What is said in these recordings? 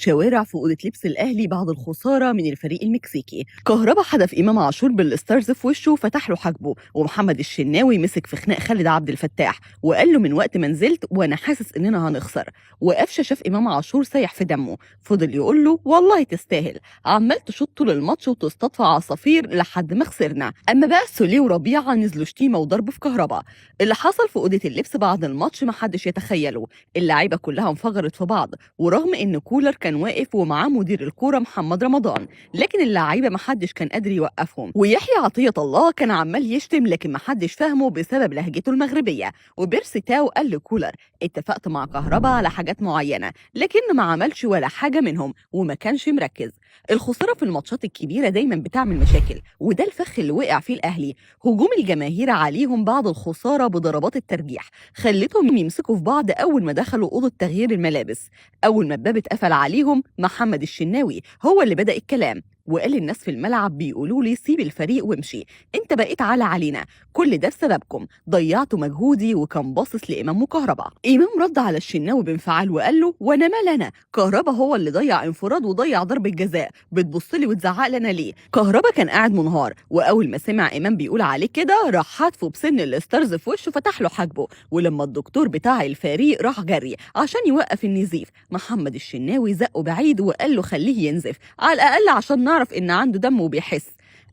شوارع في أوضة لبس الأهلي بعد الخسارة من الفريق المكسيكي. كهربا حدف إمام عاشور بالستارز في وشه وفتح له حاجبه، ومحمد الشناوي مسك في خناق خالد عبد الفتاح وقال له من وقت ما نزلت وأنا حاسس إننا هنخسر. وقفشه شاف إمام عاشور سايح في دمه، فضل يقول له والله تستاهل، عمال تشوط طول الماتش وتصطاد في عصافير لحد ما خسرنا. أما بقى سوليه وربيعة نزلوا شتيمة وضرب في كهربا. اللي حصل في أوضة اللبس بعد الماتش محدش يتخيله، اللعيبة كلها انفجرت في بعض، ورغم ان كولر كان واقف ومعاه مدير الكوره محمد رمضان، لكن اللعيبه محدش كان قادر يوقفهم. ويحيى عطيه الله كان عمال يشتم لكن محدش فاهمه بسبب لهجته المغربيه. وبيرسي تاو قال لكولر اتفقت مع كهربا على حاجات معينه لكنه ما عملش ولا حاجه منهم وما كانش مركز. الخساره في الماتشات الكبيره دايما بتعمل مشاكل، وده الفخ اللي وقع فيه الاهلي. هجوم الجماهير عليهم بعد الخساره بضربات الترجيح خلتهم يمسكوا في بعض اول ما دخلوا اوضه تغيير الملابس. أول ما الباب اتقفل عليهم محمد الشناوي هو اللي بدأ الكلام، وقال الناس في الملعب بيقولوا لي سيب الفريق وامشي، انت بقيت عالة علينا، كل ده بسببكم، ضيعتوا مجهودي. وكان باصص لإمام وكهربا. إمام رد على الشناوي بانفعال وقال له وانا مال انا، كهربا هو اللي ضيع انفراد وضيع ضربة جزاء، بتبص لي وتزعق لنا ليه؟ كهربا كان قاعد منهار، واول ما سمع إمام بيقول عليه كده راح حاتفه بسن الستارز في وشه فتح له حاجبه. ولما الدكتور بتاع الفريق راح جري عشان يوقف النزيف، محمد الشناوي زقه بعيد وقال له خليه ينزف على الأقل عشان نعرف إن عنده دم وبيحس.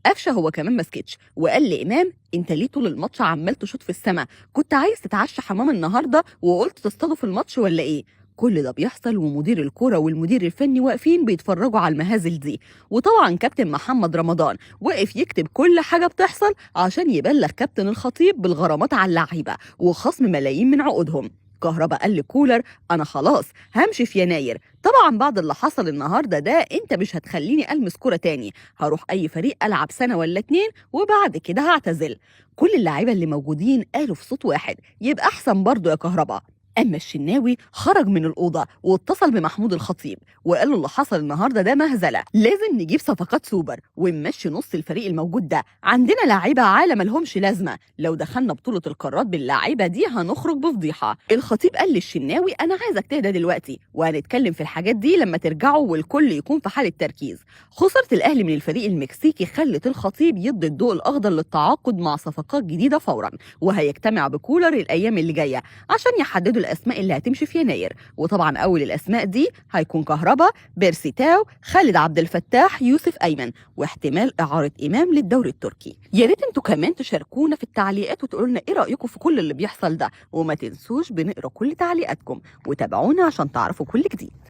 قفشه هو كمان ما سكتش وقال لإمام انت ليه طول الماتش عمال تشوط في السما؟ كنت عايز تتعشى حمام النهارده وقلت تصطادوا في الماتش ولا ايه؟ كل ده بيحصل ومدير الكوره والمدير الفني واقفين بيتفرجوا على المهازل دي. وطبعا كابتن محمد رمضان واقف يكتب كل حاجه بتحصل عشان يبلغ كابتن الخطيب بالغرامات على اللعيبه وخصم ملايين من عقودهم. كهربا قال لكولر انا خلاص همشي في يناير، طبعا بعد اللي حصل النهارده ده انت مش هتخليني المس كوره تاني، هروح اي فريق العب سنه ولا اتنين وبعد كده هعتزل. كل اللعيبه اللي موجودين قالوا في صوت واحد يبقى احسن برضه يا كهربا. اما الشناوي خرج من الاوضه واتصل بمحمود الخطيب وقال له اللي حصل النهارده ده مهزله، لازم نجيب صفقات سوبر ونمشي نص الفريق الموجود ده، عندنا لاعيبه عالم ملهمش لازمه، لو دخلنا بطوله القارات باللاعيبه دي هنخرج بفضيحه. الخطيب قال للشناوي انا عايزك تهدى دلوقتي وهنتكلم في الحاجات دي لما ترجعوا والكل يكون في حاله تركيز. خساره الاهلي من الفريق المكسيكي خلت الخطيب يدي الضوء الاخضر للتعاقد مع صفقات جديده فورا، وهيجتمع بكولر الايام اللي جايه عشان يحددوا الاسماء اللي هتمشي في يناير. وطبعا اول الاسماء دي هيكون كهربا، بيرسي تاو، خالد عبد الفتاح، يوسف ايمن، واحتمال اعاره امام للدوري التركي. يا ريت انتوا كمان تشاركونا في التعليقات وتقولوا لنا ايه رايكم في كل اللي بيحصل ده، وما تنسوش بنقرا كل تعليقاتكم، وتابعونا عشان تعرفوا كل جديد.